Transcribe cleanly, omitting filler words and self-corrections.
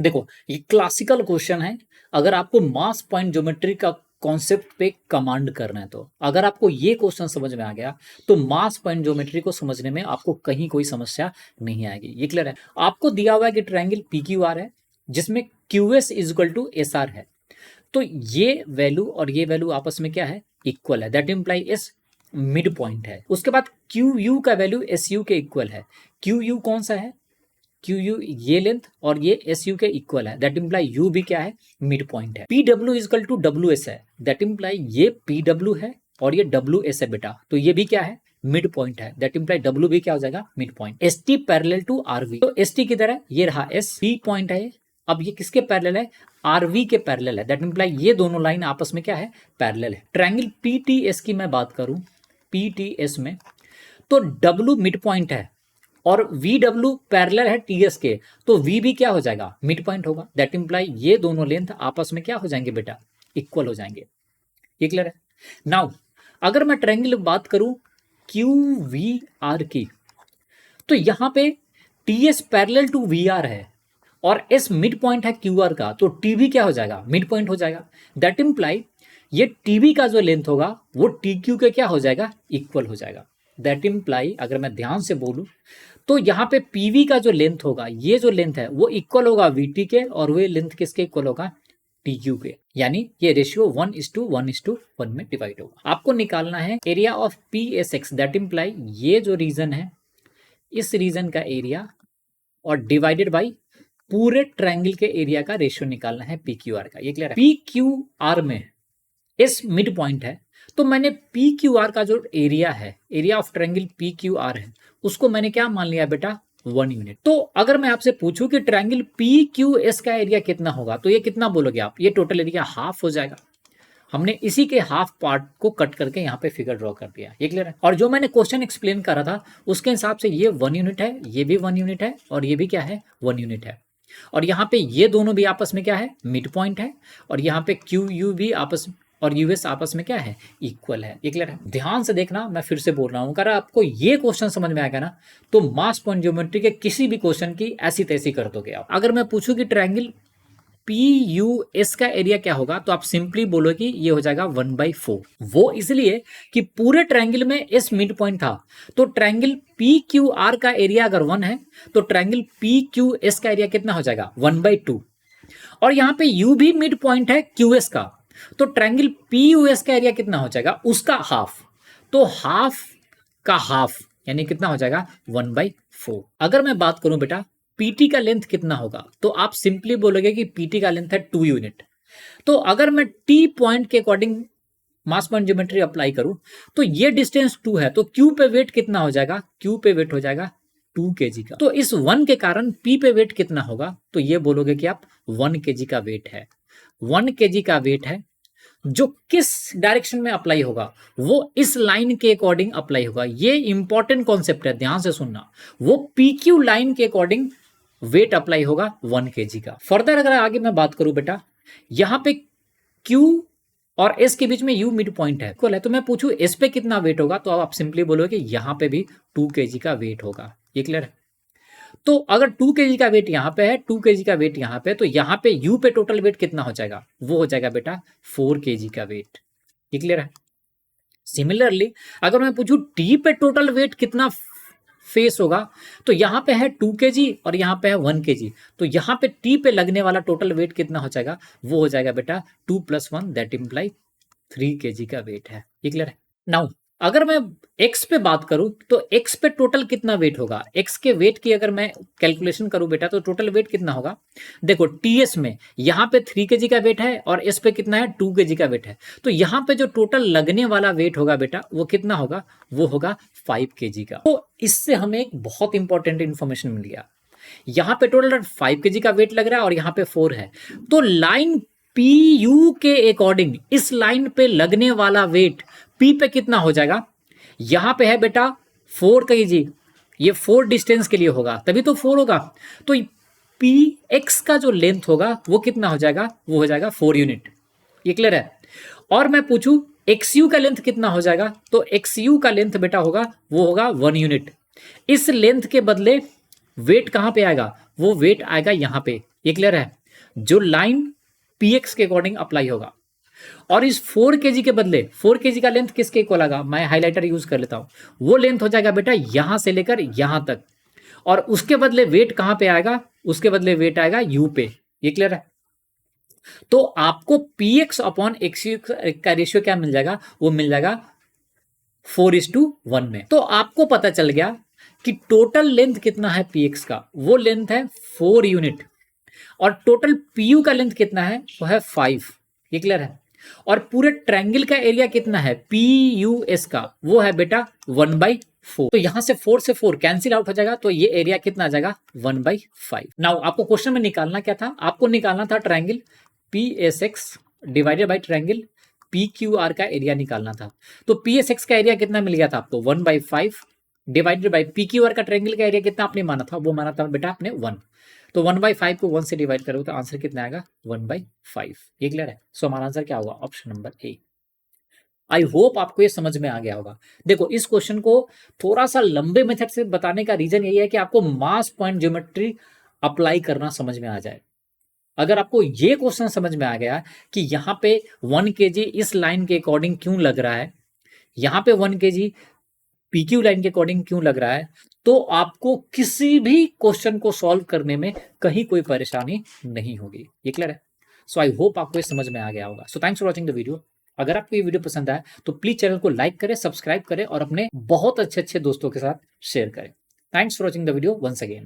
देखो ये classical question है। अगर आपको मास पॉइंट ज्योमेट्री का कॉन्सेप्ट पे कमांड करना है, तो अगर आपको ये क्वेश्चन समझ में आ गया तो मास पॉइंट ज्योमेट्री को समझने में आपको कहीं कोई समस्या नहीं आएगी। ये क्लियर है। आपको दिया हुआ है कि ट्रायंगल पी क्यू आर है जिसमें Q S is equal to S R है, तो ये वैल्यू और ये वैल्यू आपस में क्या है, इक्वल है। That imply S mid point है। उसके बाद क्यू यू का वैल्यू एस यू के इक्वल है। क्यू यू कौन सा है, क्यू यू ये लेंथ और ये एस यू के इक्वल है। दैट इम्प्लाई यू भी क्या है, मिड पॉइंट है। P W equal to W S है। दैट इम्प्लाई ये पी डब्ल्यू है और ये डब्ल्यू एस है बेटा, तो ये भी क्या है, मिड पॉइंट है। दैट इम्प्लाई डब्ल्यू भी क्या हो जाएगा, mid point. S T parallel to R V, तो एस टी किधर है, ये रहा एस, पी पॉइंट है। अब ये किसके पैरेलल है, आर वी के पैरेलल है। दैट इम्प्लाई ये दोनों लाइन आपस में क्या है, पैरेलल है। ट्रायंगल पी टी एस की मैं बात करूं, पी टी एस में तो डब्ल्यू मिड पॉइंट है और वी डब्ल्यू पैरेलल है टी एस के, तो वी भी क्या हो जाएगा, मिड पॉइंट होगा। दैट इम्प्लाई ये दोनों लेंथ आपस में क्या हो जाएंगे बेटा, इक्वल हो जाएंगे। ये क्लियर है। नाउ अगर मैं ट्रायंगल बात करूं क्यू वी आर की, तो यहां पे T S parallel to V R है और एस मिड पॉइंट है क्यू आर का, तो टी भी क्या हो जाएगा, मिड पॉइंट हो जाएगा। दैट इम्प्लाई ये टी बी का जो लेंथ होगा वो टी क्यू के क्या हो जाएगा, इक्वल हो जाएगा। दैट इम्प्लाई अगर मैं ध्यान से बोलूं तो यहाँ पे पीवी का जो लेंथ होगा, ये जो लेंथ है वो इक्वल होगा वीटी के, और वो लेंथ किसके इक्वल होगा, टी क्यू के। यानी ये रेशियो 1:1:1 में डिवाइड होगा। आपको निकालना है area of P S x. That imply ये जो रीजन है, इस रीजन का एरिया और डिवाइडेड बाई पूरे ट्रायंगल के एरिया का रेशियो निकालना है पी क्यू आर का। ये क्लियर है। पी क्यू आर में एस मिड पॉइंट है, तो मैंने पी क्यू आर का जो एरिया है, area of triangle P Q R है, उसको मैंने क्या मान लिया बेटा, 1 यूनिट। तो अगर मैं आपसे पूछूं कि ट्रायंगल पी क्यू एस का एरिया कितना होगा, तो ये कितना बोलोगे आप, ये टोटल एरिया हाफ हो जाएगा। हमने इसी के हाफ पार्ट को कट करके यहाँ पे फिगर ड्रॉ कर दिया। ये क्लियर है। और जो मैंने क्वेश्चन एक्सप्लेन करा था उसके हिसाब से ये 1 यूनिट है, ये भी 1 यूनिट है और ये भी क्या है, 1 यूनिट है। और यहाँ पे ये दोनों भी आपस में क्या है, मिड पॉइंट है। और यहाँ पे क्यू यू भी आपस और यूएस आपस में क्या है, इक्वल है। ये क्लियर है। ध्यान से देखना, मैं फिर से बोल रहा हूं, अगर आपको ये क्वेश्चन समझ में आएगा ना तो मास पॉइंट ज्योमेट्री के किसी भी क्वेश्चन की ऐसी तैसी कर दोगे आप। अगर मैं पूछूं कि ट्रायंगल पी यू एस का एरिया क्या होगा, तो आप सिंपली बोलो कि ये हो जाएगा 1/4। वो इसलिए कि पूरे ट्रायंगल में एस मिड पॉइंट था, तो ट्रायंगल पी क्यू आर का एरिया अगर 1 है तो ट्रायंगल पी क्यू एस का एरिया कितना हो जाएगा, 1/2। और यहाँ पे यू भी मिड पॉइंट है क्यू एस का, तो ट्रायंगल पी यू एस का एरिया कितना हो जाएगा, उसका हाफ। तो हाफ का हाफ यानी कितना हो जाएगा, 1/4। अगर मैं बात करूं बेटा पीटी का लेंथ कितना होगा, तो आप सिंपली बोलोगे कि पीटी का लेंथ है 2 यूनिट। तो अगर मैं टी पॉइंट के अकॉर्डिंग मास पॉइंट ज्योमेट्री अप्लाई करूं तो ये डिस्टेंस 2 है, तो क्यू पे वेट कितना हो जाएगा, क्यू पे वेट हो जाएगा 2 kg का। तो इस 1 के कारण पी पे वेट कितना होगा, तो ये बोलोगे कि आप 1 kg का वेट है। 1 kg का वेट है जो किस डायरेक्शन में अप्लाई होगा, वो इस लाइन के अकॉर्डिंग अप्लाई होगा। ये इंपॉर्टेंट कॉन्सेप्ट है, ध्यान से सुनना। वो पीक्यू लाइन के अकॉर्डिंग वेट अप्लाई होगा 1 kg का। फर्दर अगर आगे मैं बात करूं बेटा, यहां पे Q और S के बीच में U मिड पॉइंट है, इक्वल है, तो मैं पूछूं S पे कितना वेट होगा, तो आप सिंपली बोलोगे कि यहां पे भी 2 kg का वेट होगा। ये क्लियर है। तो अगर 2 kg का वेट यहाँ पे है, 2 kg का वेट यहाँ पे, तो यहाँ पे U पे टोटल वेट कितना हो जाएगा, वो हो जाएगा बेटा 4 kg का वेट। ये क्लियर है। सिमिलरली अगर मैं पूछूं T पे टोटल वेट कितना फेस होगा, तो यहाँ पे है 2 kg और यहाँ पे है 1 kg, तो यहाँ पे T पे लगने वाला टोटल वेट कितना हो जाएगा, वो हो जाएगा बेटा 2 + 1 दैट इम्प्लाई 3 kg का वेट है। ये क्लियर है। नाउ अगर मैं x पे बात करूं तो x पे टोटल कितना वेट होगा, x के वेट की अगर मैं कैलकुलेशन करूं बेटा तो टोटल वेट कितना होगा, देखो ts में यहाँ पे 3 kg का वेट है और s पे कितना है 2 kg का वेट है, तो यहाँ पे जो टोटल लगने वाला वेट होगा बेटा वो कितना होगा, वो होगा 5 kg का। तो इससे हमें एक बहुत इंपॉर्टेंट इंफॉर्मेशन मिल गया, यहाँ पे टोटल 5 kg का वेट लग रहा है और यहाँ पे 4 है, तो लाइन पी यू के अकॉर्डिंग इस लाइन पे लगने वाला वेट P पे कितना हो जाएगा, यहां पे है बेटा 4 kg, ये 4 डिस्टेंस के लिए होगा तभी तो 4 होगा, तो PX का जो लेंथ होगा वो कितना हो जाएगा, वो हो जाएगा 4 यूनिट। ये क्लियर है। और मैं पूछूं XU का लेंथ कितना हो जाएगा, तो XU का लेंथ बेटा होगा वो होगा 1 यूनिट। इस लेंथ के बदले वेट कहां पे आएगा, वो वेट आएगा यहां पे ये क्लियर है? जो लाइन px के अकॉर्डिंग अप्लाई होगा, और इस 4 kg के बदले 4 kg का लेंथ किसके इक्वल आएगा, मैं हाइलाइटर यूज कर लेता हूं, वो लेंथ हो जाएगा बेटा यहां से लेकर यहां तक, और उसके बदले वेट कहां पे आएगा, उसके बदले वेट आएगा यू पे। ये क्लियर है? तो आपको px अपॉन xu का रेशियो क्या मिल जाएगा, वो मिल जाएगा 4:1 में। तो आपको पता चल गया कि टोटल लेंथ कितना है px का, वो लेंथ है 4 यूनिट, और टोटल pu का लेंथ कितना है, वो है 5। ये क्लियर है? और पूरे ट्रायंगल का एरिया कितना है pus का, वो है बेटा 1/4। तो यहां से 4 से 4 कैंसिल आउट हो जाएगा, तो ये एरिया कितना आ जाएगा 1/5। नाउ आपको क्वेश्चन में निकालना क्या था, आपको निकालना था triangle PSX divided by triangle PQR का एरिया निकालना था। तो PSX का एरिया कितना मिल गया था आपको 1/5 डिवाइडेड बाई PQR का ट्रायंगल का एरिया कितना आपने माना था, वो माना था बेटा आपने 1। तो 1/5 को 1 से डिवाइड करोगे तो आंसर कितना आएगा 1/5। ये क्लियर है? सो हमारा आंसर क्या होगा, option number A. I hope आपको ये समझ में आ गया होगा। देखो इस क्वेश्चन को थोड़ा सा लंबे मेथड से बताने का रीजन यही है कि आपको मास पॉइंट ज्योमेट्री अप्लाई करना समझ में आ जाए। अगर आपको ये क्वेश्चन समझ में आ गया कि यहाँ पे 1 kg इस लाइन के अकॉर्डिंग क्यों लग रहा है, यहाँ पे 1 kg PQ लाइन के अकॉर्डिंग क्यों लग रहा है, तो आपको किसी भी क्वेश्चन को सॉल्व करने में कहीं कोई परेशानी नहीं होगी। ये क्लियर है? सो आई होप आपको ये समझ में आ गया होगा। So thanks for watching the video. अगर आपको ये वीडियो पसंद आया तो प्लीज चैनल को लाइक करें, सब्सक्राइब करें और अपने बहुत अच्छे अच्छे दोस्तों के साथ शेयर करें। Thanks for watching the video once again.